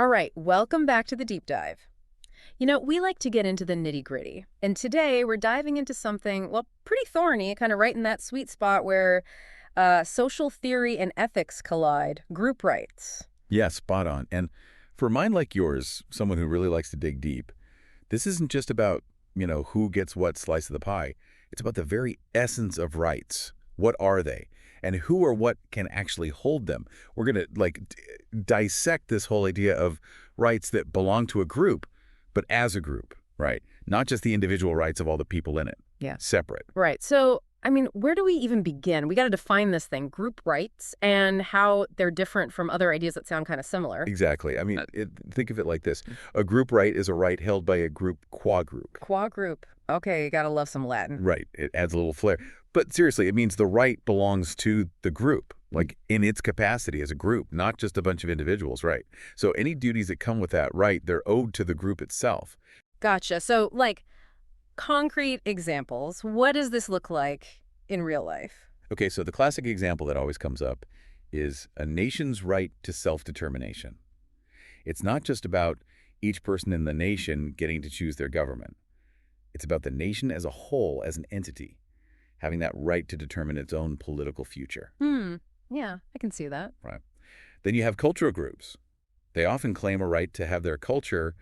All right, welcome back to the deep dive. We like to get into the nitty-gritty, and today we're diving into something, well, pretty thorny, kind of right in that sweet spot where social theory and ethics collide, group rights. Yeah, spot on. And for a mind like yours, someone who really likes to dig deep, this isn't just about, who gets what slice of the pie. It's about the very essence of rights. What are they? And who or what can actually hold them? We're going to dissect this whole idea of rights that belong to a group, but as a group, right? Not just the individual rights of all the people in it. Yeah. Separate. Right, so, where do we even begin? We got to define this thing, group rights, and how they're different from other ideas that sound kind of similar. Exactly. Think of it like this. A group right is a right held by a group qua group. Qua group. Okay, you got to love some Latin. Right. It adds a little flair. But seriously, it means the right belongs to the group, like in its capacity as a group, not just a bunch of individuals, right? So any duties that come with that right, they're owed to the group itself. Gotcha. So, concrete examples. What does this look like in real life? Okay, so the classic example that always comes up is a nation's right to self-determination. It's not just about each person in the nation getting to choose their government. It's about the nation as a whole, as an entity, having that right to determine its own political future. Yeah, I can see that. Right. Then you have cultural groups. They often claim a right to have their culture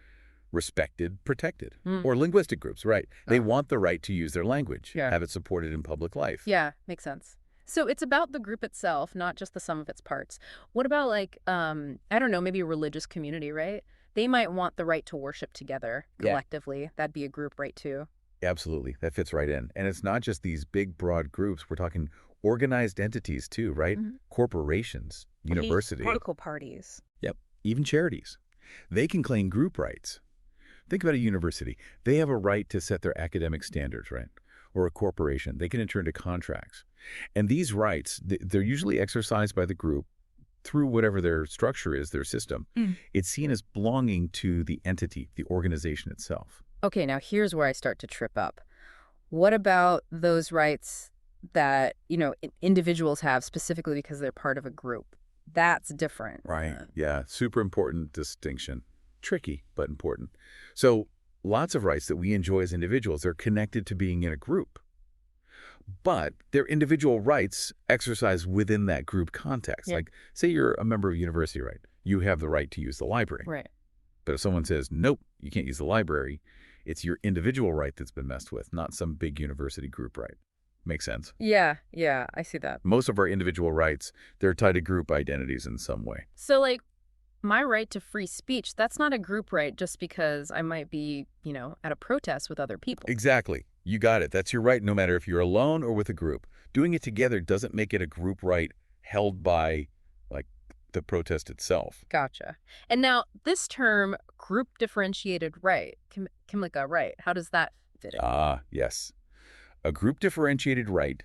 respected, protected. Or linguistic groups, right. They want the right to use their language, have it supported in public life. Yeah, makes sense. So it's about the group itself, not just the sum of its parts. What about I don't know, maybe a religious community, right? They might want the right to worship together collectively. That'd be a group right too. Absolutely. That fits right in. And it's not just these big, broad groups. We're talking organized entities too, right? Corporations, universities. Political parties. Yep. Even charities. They can claim group rights. Think about a university. They have a right to set their academic standards, right? Or a corporation. They can enter into contracts. And these rights, they're usually exercised by the group through whatever their structure is, their system. It's seen as belonging to the entity, the organization itself. Okay, now here's where I start to trip up. What about those rights that, individuals have specifically because they're part of a group? That's different. Right. Yeah. Super important distinction. Tricky, but important. So lots of rights that we enjoy as individuals, they're connected to being in a group. But they're individual rights exercised within that group context. Yeah. Like, say you're a member of a university, right? You have the right to use the library. Right. But if someone says, nope, you can't use the library, it's your individual right that's been messed with, not some big university group right. Makes sense? Yeah, I see that. Most of our individual rights, they're tied to group identities in some way. So, my right to free speech, that's not a group right just because I might be, at a protest with other people. Exactly. You got it. That's your right no matter if you're alone or with a group. Doing it together doesn't make it a group right held by, the protest itself. Gotcha. And now this term, group differentiated right, Kimlicka right, how does that fit in? Yes. A group differentiated right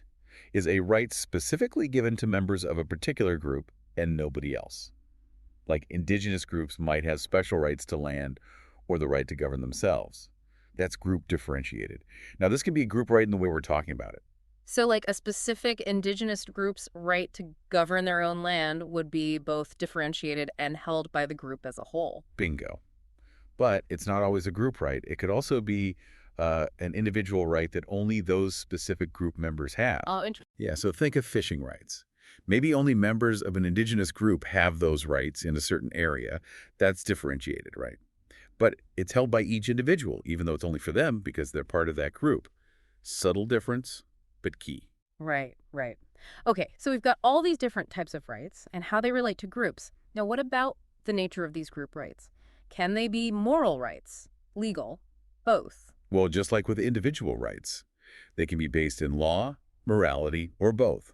is a right specifically given to members of a particular group and nobody else. Like indigenous groups might have special rights to land or the right to govern themselves. That's group differentiated. Now, this can be a group right in the way we're talking about it. So a specific indigenous group's right to govern their own land would be both differentiated and held by the group as a whole. Bingo. But it's not always a group right. It could also be an individual right that only those specific group members have. Oh, interesting. Yeah, so think of fishing rights. Maybe only members of an indigenous group have those rights in a certain area. That's differentiated, right? But it's held by each individual, even though it's only for them because they're part of that group. Subtle difference, but key. Right. Okay, so we've got all these different types of rights and how they relate to groups. Now, what about the nature of these group rights? Can they be moral rights, legal, both? Well, just like with individual rights, they can be based in law, morality, or both.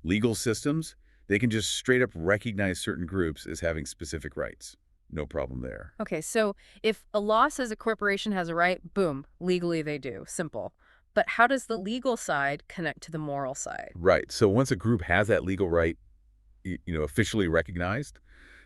Legal systems, they can just straight up recognize certain groups as having specific rights. No problem there. Okay, so if a law says a corporation has a right, boom, legally they do. Simple. But how does the legal side connect to the moral side? Right. So once a group has that legal right, officially recognized,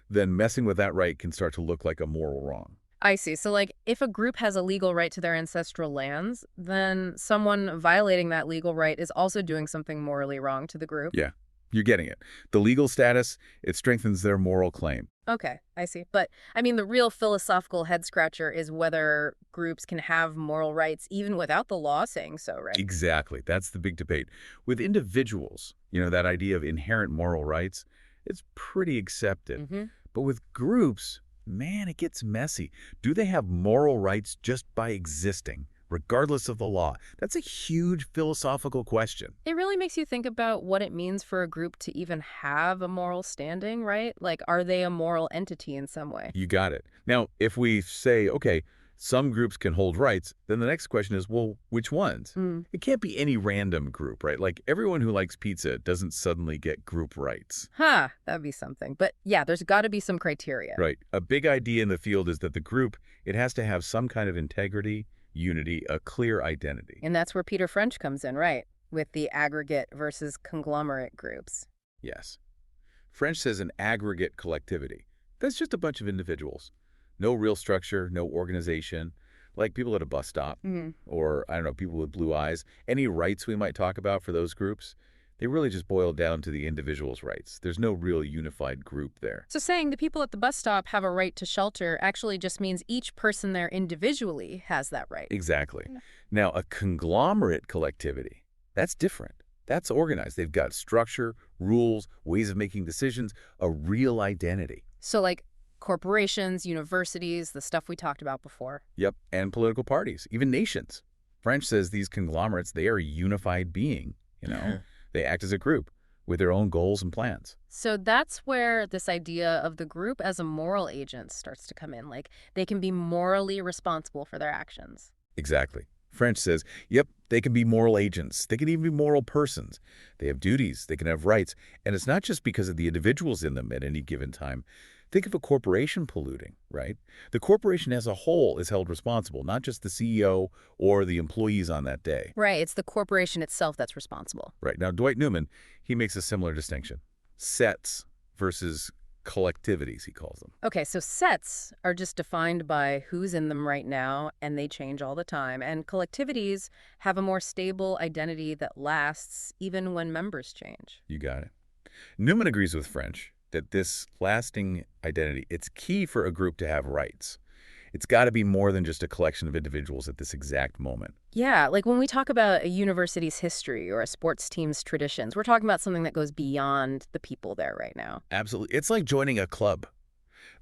then messing with that right can start to look like a moral wrong. I see. So, if a group has a legal right to their ancestral lands, then someone violating that legal right is also doing something morally wrong to the group? Yeah. You're getting it. The legal status, it strengthens their moral claim. Okay, I see. But, I mean, the real philosophical head-scratcher is whether groups can have moral rights even without the law saying so, right? Exactly. That's the big debate. With individuals, that idea of inherent moral rights, it's pretty accepted. Mm-hmm. But with groups, man, it gets messy. Do they have moral rights just by existing, regardless of the law? That's a huge philosophical question. It really makes you think about what it means for a group to even have a moral standing, right? Like, are they a moral entity in some way? You got it. Now, if we say, okay, some groups can hold rights, then the next question is, well, which ones? Mm. It can't be any random group, right? Like everyone who likes pizza doesn't suddenly get group rights. Huh, that'd be something. But yeah, there's got to be some criteria. Right. A big idea in the field is that the group, it has to have some kind of integrity, unity, a clear identity. And that's where Peter French comes in, right? With the aggregate versus conglomerate groups. Yes. French says an aggregate collectivity. That's just a bunch of individuals. No real structure, no organization, like people at a bus stop, Mm-hmm. or, I don't know, people with blue eyes. Any rights we might talk about for those groups, they really just boil down to the individual's rights. There's no real unified group there. So saying the people at the bus stop have a right to shelter actually just means each person there individually has that right. Exactly. Yeah. Now, a conglomerate collectivity, that's different. That's organized. They've got structure, rules, ways of making decisions, a real identity. So like corporations, universities, the stuff we talked about before. Yep, and political parties, even nations. French says these conglomerates, they are a unified being, They act as a group with their own goals and plans. So that's where this idea of the group as a moral agent starts to come in. Like they can be morally responsible for their actions. Exactly. French says, yep, they can be moral agents. They can even be moral persons. They have duties. They can have rights. And it's not just because of the individuals in them at any given time. Think of a corporation polluting, right? The corporation as a whole is held responsible, not just the CEO or the employees on that day. Right. It's the corporation itself that's responsible. Right. Now, Dwight Newman, he makes a similar distinction. Sets versus collectivities, he calls them. Okay, so sets are just defined by who's in them right now, and they change all the time. And collectivities have a more stable identity that lasts even when members change. You got it. Newman agrees with French that this lasting identity, it's key for a group to have rights. It's got to be more than just a collection of individuals at this exact moment. Yeah, like when we talk about a university's history or a sports team's traditions, we're talking about something that goes beyond the people there right now. Absolutely. It's like joining a club.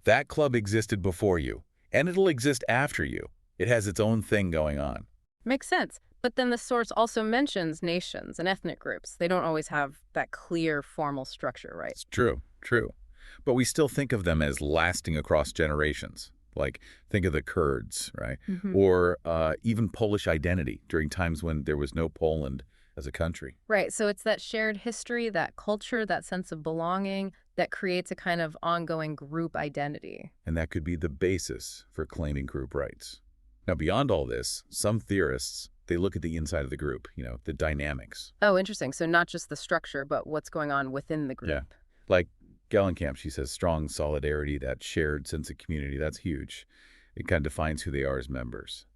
That club existed before you, and it'll exist after you. It has its own thing going on. Makes sense. But then the source also mentions nations and ethnic groups. They don't always have that clear formal structure, right? It's true. But we still think of them as lasting across generations. Like, think of the Kurds, right? Mm-hmm. Or even Polish identity during times when there was no Poland as a country. Right. So it's that shared history, that culture, that sense of belonging that creates a kind of ongoing group identity. And that could be the basis for claiming group rights. Now, beyond all this, some theorists, they look at the inside of the group, the dynamics. Oh, interesting. So not just the structure, but what's going on within the group. Yeah. Like Gallenkamp, she says strong solidarity, that shared sense of community, that's huge. It kind of defines who they are as members.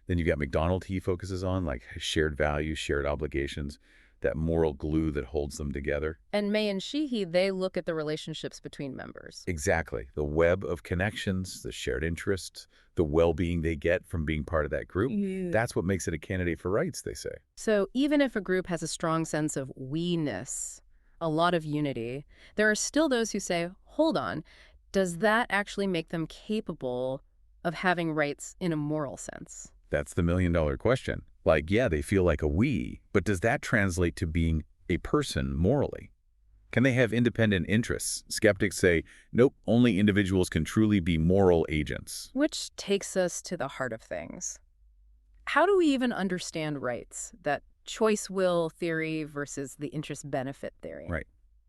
Then you've got McDonald, he focuses on like shared values, shared obligations, that moral glue that holds them together. And May and Sheehy, they look at the relationships between members. Exactly. The web of connections, the shared interests, the well-being they get from being part of that group. Yeah. That's what makes it a candidate for rights, they say. So even if a group has a strong sense of we-ness, a lot of unity, there are still those who say, hold on, does that actually make them capable of having rights in a moral sense? That's the million-dollar question. Like, yeah, they feel like a we, but does that translate to being a person morally? Can they have independent interests? Skeptics say, nope, only individuals can truly be moral agents. Which takes us to the heart of things. How do we even understand rights? That choice will theory versus the interest-benefit theory. Right.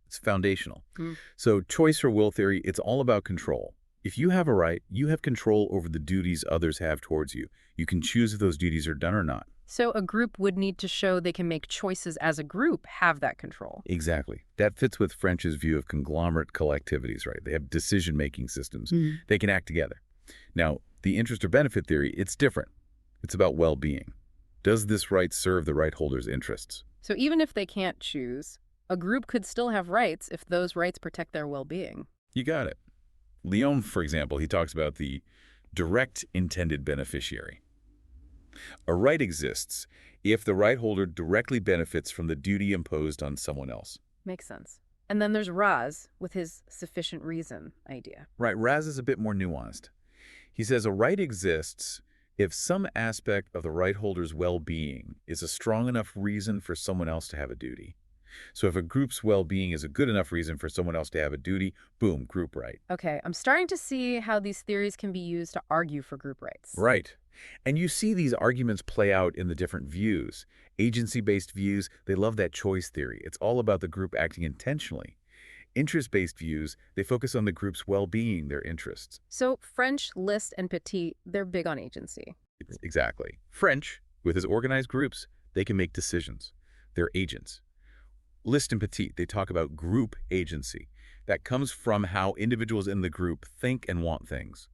It's foundational. Mm. So choice or will theory, it's all about control. If you have a right, you have control over the duties others have towards you. You can choose if those duties are done or not. So a group would need to show they can make choices as a group, have that control. Exactly. That fits with French's view of conglomerate collectivities, right? They have decision-making systems. Mm. They can act together. Now, the interest or benefit theory, it's different. It's about well-being. Does this right serve the right holder's interests? So even if they can't choose, a group could still have rights if those rights protect their well-being. You got it. Leon, for example, he talks about the direct intended beneficiary. A right exists if the right holder directly benefits from the duty imposed on someone else. Makes sense. And then there's Raz with his sufficient reason idea. Right, Raz is a bit more nuanced. He says a right exists if some aspect of the right holder's well-being is a strong enough reason for someone else to have a duty. So if a group's well-being is a good enough reason for someone else to have a duty, boom, group right. Okay, I'm starting to see how these theories can be used to argue for group rights. Right. And you see these arguments play out in the different views. Agency-based views, they love that choice theory. It's all about the group acting intentionally. Interest-based views, they focus on the group's well-being, their interests. So French, Liszt, and Petit, they're big on agency. Exactly. French, with his organized groups, they can make decisions. They're agents. Liszt and Petit, they talk about group agency. That comes from how individuals in the group think and want things.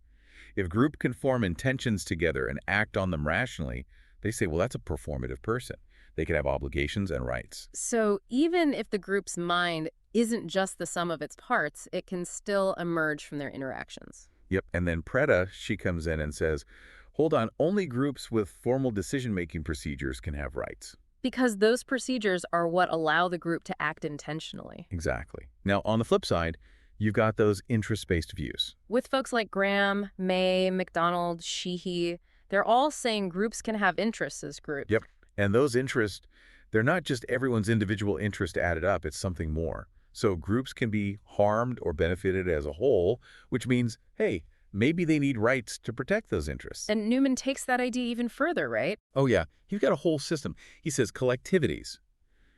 If group can form intentions together and act on them rationally, they say, well, that's a performative person. They can have obligations and rights. So even if the group's mind isn't just the sum of its parts, it can still emerge from their interactions. Yep. And then Preda, she comes in and says, hold on, only groups with formal decision-making procedures can have rights. Because those procedures are what allow the group to act intentionally. Exactly. Now, on the flip side, you've got those interest-based views. With folks like Graham, May, MacDonald, Sheehy, they're all saying groups can have interests as groups. Yep. And those interests, they're not just everyone's individual interest added up, it's something more. So groups can be harmed or benefited as a whole, which means, hey, maybe they need rights to protect those interests. And Newman takes that idea even further, right? Oh yeah, you've got a whole system. He says collectivities.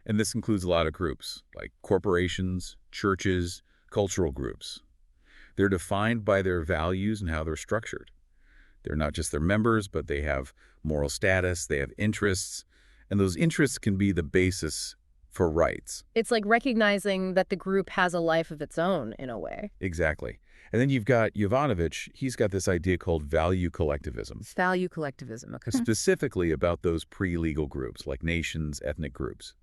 And this includes a lot of groups, like corporations, churches, cultural groups. They're defined by their values and how they're structured. They're not just their members, but they have moral status, they have interests, and those interests can be the basis for rights. It's like recognizing that the group has a life of its own, in a way. Exactly. And then you've got Yovanovitch. He's got this idea called value collectivism. Value collectivism, okay. Specifically about those pre-legal groups, like nations, ethnic groups.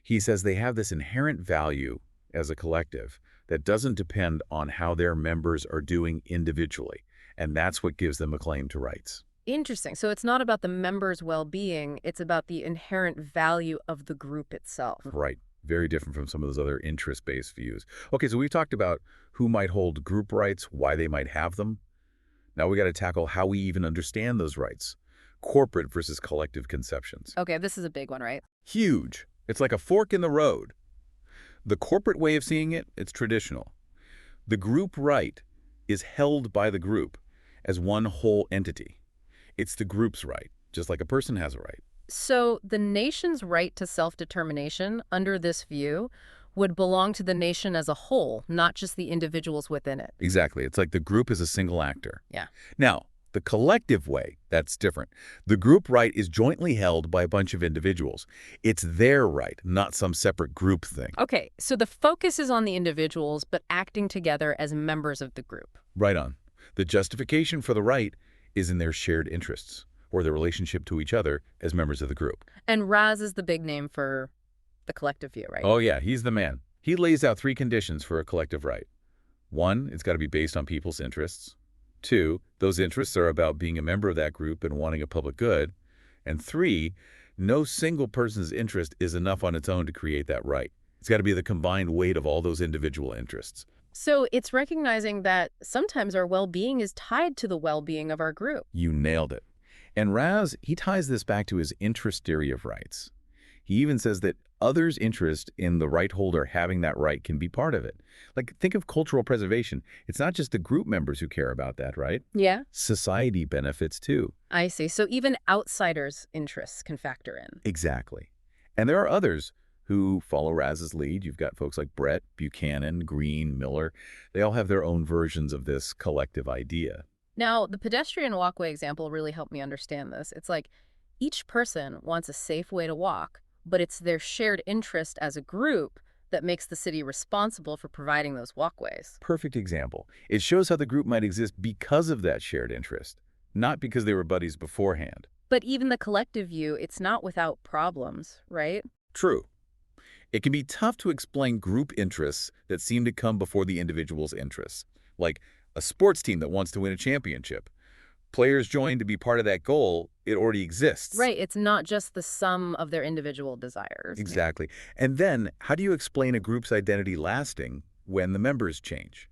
He says they have this inherent value as a collective that doesn't depend on how their members are doing individually. And that's what gives them a claim to rights. Interesting. So it's not about the members' well-being, it's about the inherent value of the group itself. Right. Very different from some of those other interest-based views. Okay, so we've talked about who might hold group rights, why they might have them. Now we got to tackle how we even understand those rights. Corporate versus collective conceptions. Okay, this is a big one, right? Huge. It's like a fork in the road. The corporate way of seeing it, it's traditional. The group right is held by the group as one whole entity. It's the group's right, just like a person has a right. So the nation's right to self-determination, under this view, would belong to the nation as a whole, not just the individuals within it. Exactly. It's like the group is a single actor. Yeah. Now, the collective way, that's different. The group right is jointly held by a bunch of individuals. It's their right, not some separate group thing. Okay, so the focus is on the individuals, but acting together as members of the group. Right on. The justification for the right is in their shared interests, or their relationship to each other as members of the group. And Raz is the big name for the collective view, right? Oh yeah, he's the man. He lays out 3 conditions for a collective right. 1, it's got to be based on people's interests. 2, those interests are about being a member of that group and wanting a public good. And 3, no single person's interest is enough on its own to create that right. It's got to be the combined weight of all those individual interests. So it's recognizing that sometimes our well-being is tied to the well-being of our group. You nailed it. And Raz, he ties this back to his interest theory of rights. He even says that others' interest in the right holder having that right can be part of it. Like, think of cultural preservation. It's not just the group members who care about that, right? Yeah. Society benefits too. I see. So even outsiders' interests can factor in. Exactly. And there are others who follow Raz's lead. You've got folks like Brett, Buchanan, Green, Miller. They all have their own versions of this collective idea. Now, the pedestrian walkway example really helped me understand this. It's like each person wants a safe way to walk, but it's their shared interest as a group that makes the city responsible for providing those walkways. Perfect example. It shows how the group might exist because of that shared interest, not because they were buddies beforehand. But even the collective view, it's not without problems, right? True. It can be tough to explain group interests that seem to come before the individual's interests, like a sports team that wants to win a championship. Players join to be part of that goal, it already exists. Right, it's not just the sum of their individual desires. Exactly. And then, how do you explain a group's identity lasting when the members change?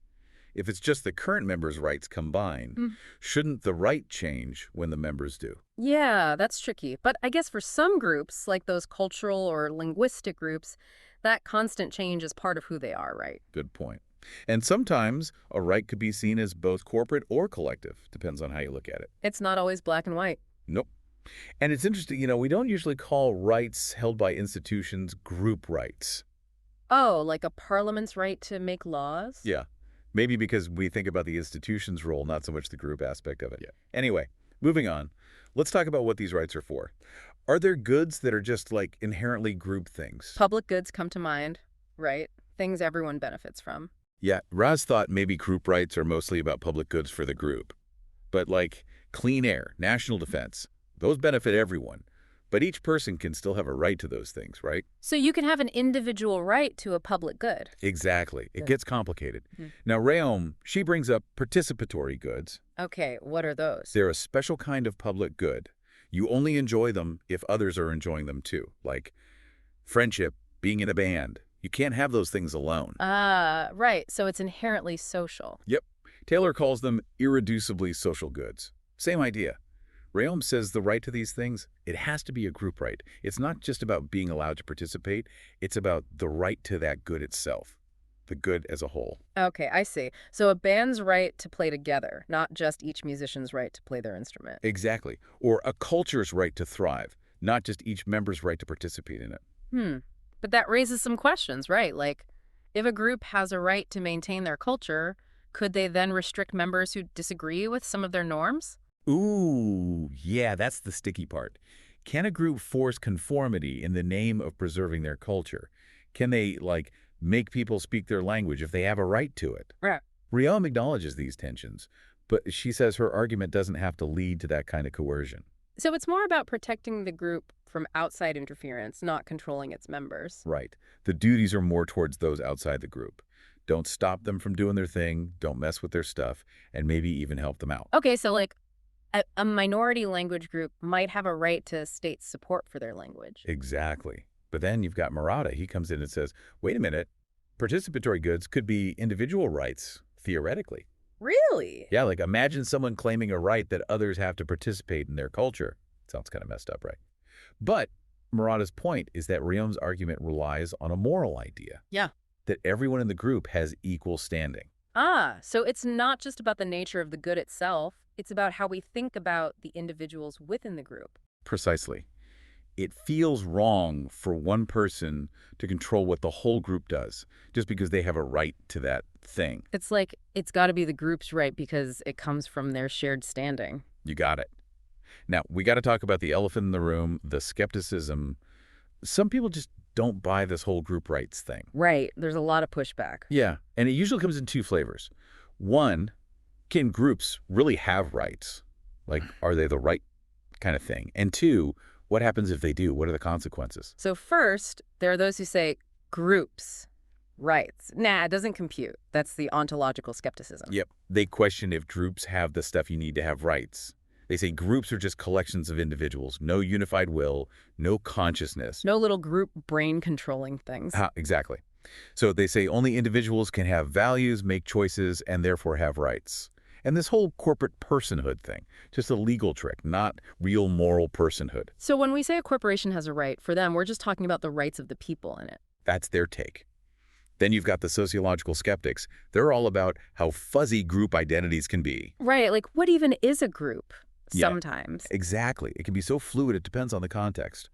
If it's just the current members' rights combined, Mm. shouldn't the right change when the members do? Yeah, that's tricky. But I guess for some groups, like those cultural or linguistic groups, that constant change is part of who they are, right? Good point. And sometimes a right could be seen as both corporate or collective. Depends on how you look at it. It's not always black and white. Nope. And it's interesting, we don't usually call rights held by institutions group rights. Oh, like a parliament's right to make laws? Yeah. Maybe because we think about the institution's role, not so much the group aspect of it. Yeah. Anyway, moving on. Let's talk about what these rights are for. Are there goods that are just like inherently group things? Public goods come to mind, right? Things everyone benefits from. Yeah, Raz thought maybe group rights are mostly about public goods for the group. But like clean air, national defense, those benefit everyone. But each person can still have a right to those things, right? So you can have an individual right to a public good. Exactly. It Yeah. gets complicated. Hmm. Now, Rayom, she brings up participatory goods. Okay, what are those? They're a special kind of public good. You only enjoy them if others are enjoying them too, like friendship, being in a band. You can't have those things alone. Ah, right. So it's inherently social. Yep. Taylor calls them irreducibly social goods. Same idea. Rayom says the right to these things, it has to be a group right. It's not just about being allowed to participate. It's about the right to that good itself, the good as a whole. Okay, I see. So a band's right to play together, not just each musician's right to play their instrument. Exactly. Or a culture's right to thrive, not just each member's right to participate in it. But that raises some questions, right? Like, if a group has a right to maintain their culture, could they then restrict members who disagree with some of their norms? Ooh, yeah, that's the sticky part. Can a group force conformity in the name of preserving their culture? Can they, like, make people speak their language if they have a right to it? Right. Rayom acknowledges these tensions, but she says her argument doesn't have to lead to that kind of coercion. So it's more about protecting the group from outside interference, not controlling its members. Right. The duties are more towards those outside the group. Don't stop them from doing their thing, don't mess with their stuff, and maybe even help them out. Okay, so like a minority language group might have a right to state support for their language. Exactly. But then you've got Murata. He comes in and says, wait a minute, participatory goods could be individual rights, theoretically. Really? Yeah, like imagine someone claiming a right that others have to participate in their culture. Sounds kind of messed up, right? But Murata's point is that Rayom's argument relies on a moral idea. Yeah. That everyone in the group has equal standing. Ah, so it's not just about the nature of the good itself. It's about how we think about the individuals within the group. Precisely. It feels wrong for one person to control what the whole group does just because they have a right to that thing. It's like it's got to be the group's right because it comes from their shared standing. You got it. Now, we got to talk about the elephant in the room, the skepticism. Some people just don't buy this whole group rights thing. Right. There's a lot of pushback. Yeah, and it usually comes in two flavors. One, can groups really have rights? Like, are they the right kind of thing? And two, what happens if they do? What are the consequences? So first, there are those who say groups, rights. Nah, it doesn't compute. That's the ontological skepticism. Yep. They question if groups have the stuff you need to have rights. They say groups are just collections of individuals, no unified will, no consciousness. No little group brain controlling things. Exactly. So they say only individuals can have values, make choices, and therefore have rights. And this whole corporate personhood thing, just a legal trick, not real moral personhood. So when we say a corporation has a right, for them, we're just talking about the rights of the people in it. That's their take. Then you've got the sociological skeptics. They're all about how fuzzy group identities can be. Right, like what even is a group? Yeah. Sometimes. Exactly. It can be so fluid, it depends on the context.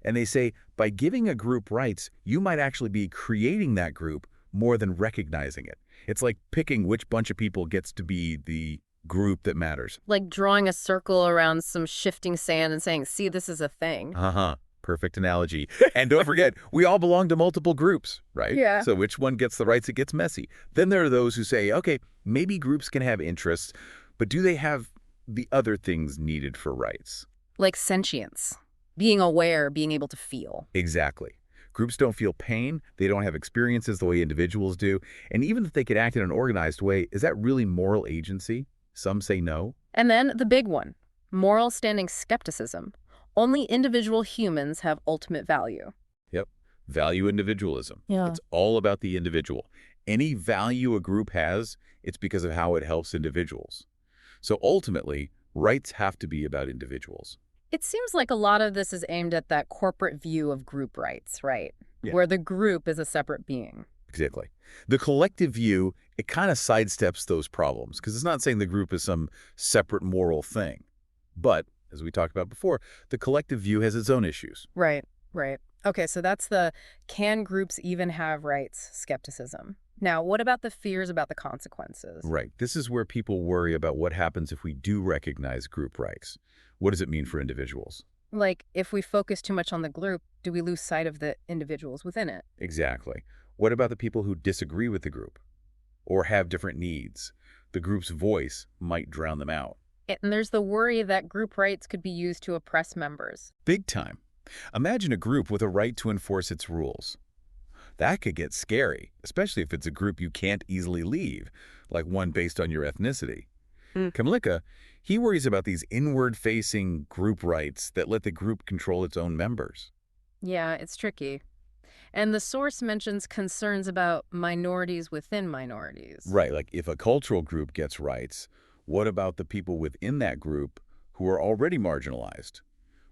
And they say, by giving a group rights, you might actually be creating that group more than recognizing it. It's like picking which bunch of people gets to be the group that matters. Like drawing a circle around some shifting sand and saying, see, this is a thing. Uh-huh. Perfect analogy. And don't forget, we all belong to multiple groups, right? Yeah. So which one gets the rights? It gets messy. Then there are those who say, okay, maybe groups can have interests, but do they have the other things needed for rights? Like sentience, being aware, being able to feel. Exactly. Groups don't feel pain, they don't have experiences the way individuals do, and even if they could act in an organized way, is that really moral agency? Some say no. And then the big one, moral standing skepticism. Only individual humans have ultimate value. Yep. Value individualism. Yeah. It's all about the individual. Any value a group has, it's because of how it helps individuals. So ultimately, rights have to be about individuals. It seems like a lot of this is aimed at that corporate view of group rights, right? Yeah. Where the group is a separate being. Exactly. The collective view, it kind of sidesteps those problems because it's not saying the group is some separate moral thing. But, as we talked about before, the collective view has its own issues. Right, right. Okay, so that's the can groups even have rights skepticism. Now, what about the fears about the consequences? Right. This is where people worry about what happens if we do recognize group rights. What does it mean for individuals? Like, if we focus too much on the group, do we lose sight of the individuals within it? Exactly. What about the people who disagree with the group or have different needs? The group's voice might drown them out. And there's the worry that group rights could be used to oppress members. Big time. Imagine a group with a right to enforce its rules. That could get scary, especially if it's a group you can't easily leave, like one based on your ethnicity. Kamlicka, he worries about these inward-facing group rights that let the group control its own members. Yeah, it's tricky. And the source mentions concerns about minorities within minorities. Right, like if a cultural group gets rights, what about the people within that group who are already marginalized?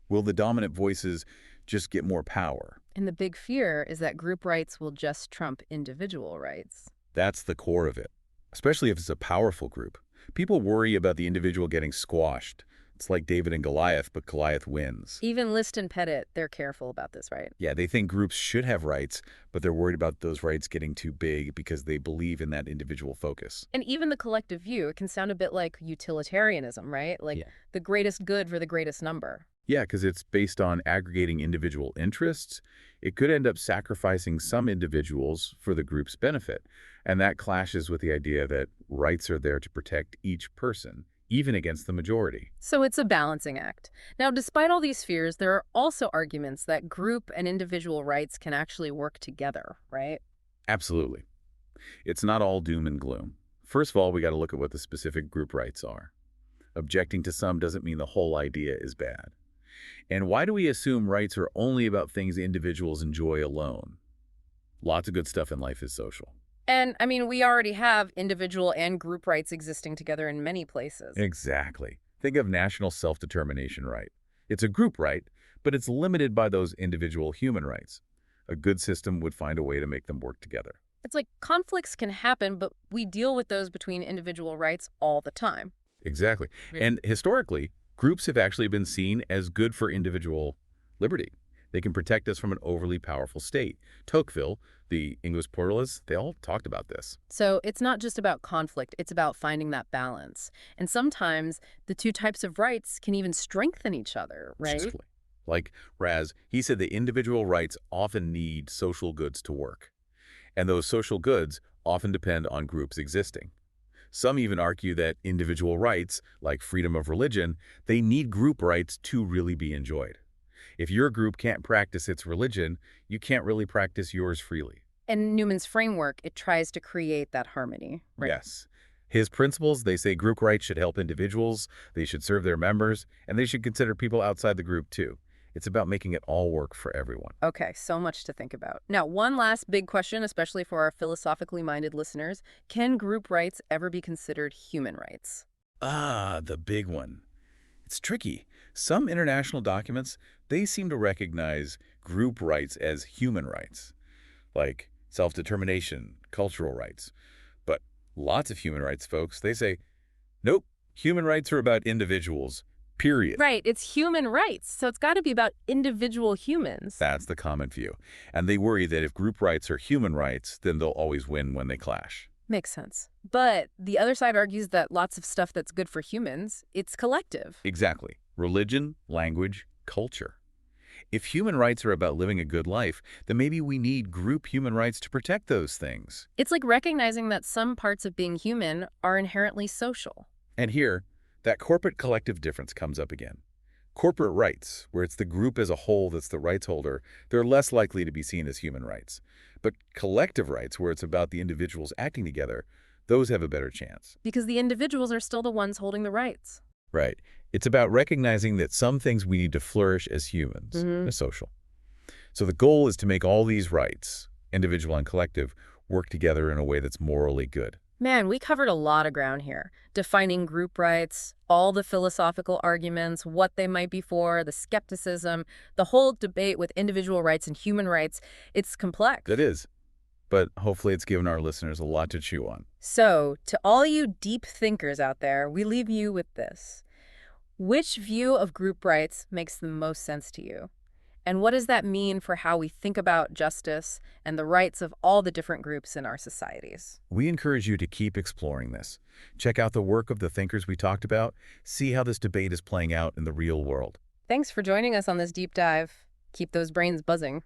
Will the dominant voices just get more power? And the big fear is that group rights will just trump individual rights. That's the core of it, especially if it's a powerful group. People worry about the individual getting squashed. It's like David and Goliath, but Goliath wins. Even List and Pettit, they're careful about this, right? Yeah, they think groups should have rights, but they're worried about those rights getting too big because they believe in that individual focus. And even the collective view, it can sound a bit like utilitarianism, right? Like Yeah. the greatest good for the greatest number. Yeah, because it's based on aggregating individual interests. It could end up sacrificing some individuals for the group's benefit. And that clashes with the idea that rights are there to protect each person, even against the majority. So it's a balancing act. Now, despite all these fears, there are also arguments that group and individual rights can actually work together, right? Absolutely. It's not all doom and gloom. First of all, we got to look at what the specific group rights are. Objecting to some doesn't mean the whole idea is bad. And why do we assume rights are only about things individuals enjoy alone? Lots of good stuff in life is social. And, I mean, we already have individual and group rights existing together in many places. Exactly. Think of national self-determination right. It's a group right, but it's limited by those individual human rights. A good system would find a way to make them work together. It's like conflicts can happen, but we deal with those between individual rights all the time. Exactly. And historically, groups have actually been seen as good for individual liberty. They can protect us from an overly powerful state. Tocqueville, the English pluralists, they all talked about this. So it's not just about conflict, it's about finding that balance. And sometimes the two types of rights can even strengthen each other, right? Exactly. Like Raz, he said the individual rights often need social goods to work. And those social goods often depend on groups existing. Some even argue that individual rights, like freedom of religion, they need group rights to really be enjoyed. If your group can't practice its religion, you can't really practice yours freely. And Newman's framework, it tries to create that harmony, right? Yes. His principles, they say group rights should help individuals, they should serve their members, and they should consider people outside the group too. It's about making it all work for everyone. Okay, so much to think about. Now, one last big question, especially for our philosophically minded listeners. Can group rights ever be considered human rights? Ah, the big one. It's tricky. Some international documents, they seem to recognize group rights as human rights, like self-determination, cultural rights. But lots of human rights folks, they say, nope, human rights are about individuals, period. Right, it's human rights, so it's got to be about individual humans. That's the common view. And they worry that if group rights are human rights, then they'll always win when they clash. Makes sense. But the other side argues that lots of stuff that's good for humans, it's collective. Exactly. Religion, language, culture. If human rights are about living a good life, then maybe we need group human rights to protect those things. It's like recognizing that some parts of being human are inherently social. And here, that corporate collective difference comes up again. Corporate rights, where it's the group as a whole that's the rights holder, they're less likely to be seen as human rights. But collective rights, where it's about the individuals acting together, those have a better chance. Because the individuals are still the ones holding the rights. Right. It's about recognizing that some things we need to flourish as humans, Mm-hmm. as social. So the goal is to make all these rights, individual and collective, work together in a way that's morally good. Man, we covered a lot of ground here. Defining group rights, all the philosophical arguments, what they might be for, the skepticism, the whole debate with individual rights and human rights. It's complex. That is. But hopefully it's given our listeners a lot to chew on. So, to all you deep thinkers out there, we leave you with this. Which view of group rights makes the most sense to you? And what does that mean for how we think about justice and the rights of all the different groups in our societies? We encourage you to keep exploring this. Check out the work of the thinkers we talked about. See how this debate is playing out in the real world. Thanks for joining us on this deep dive. Keep those brains buzzing.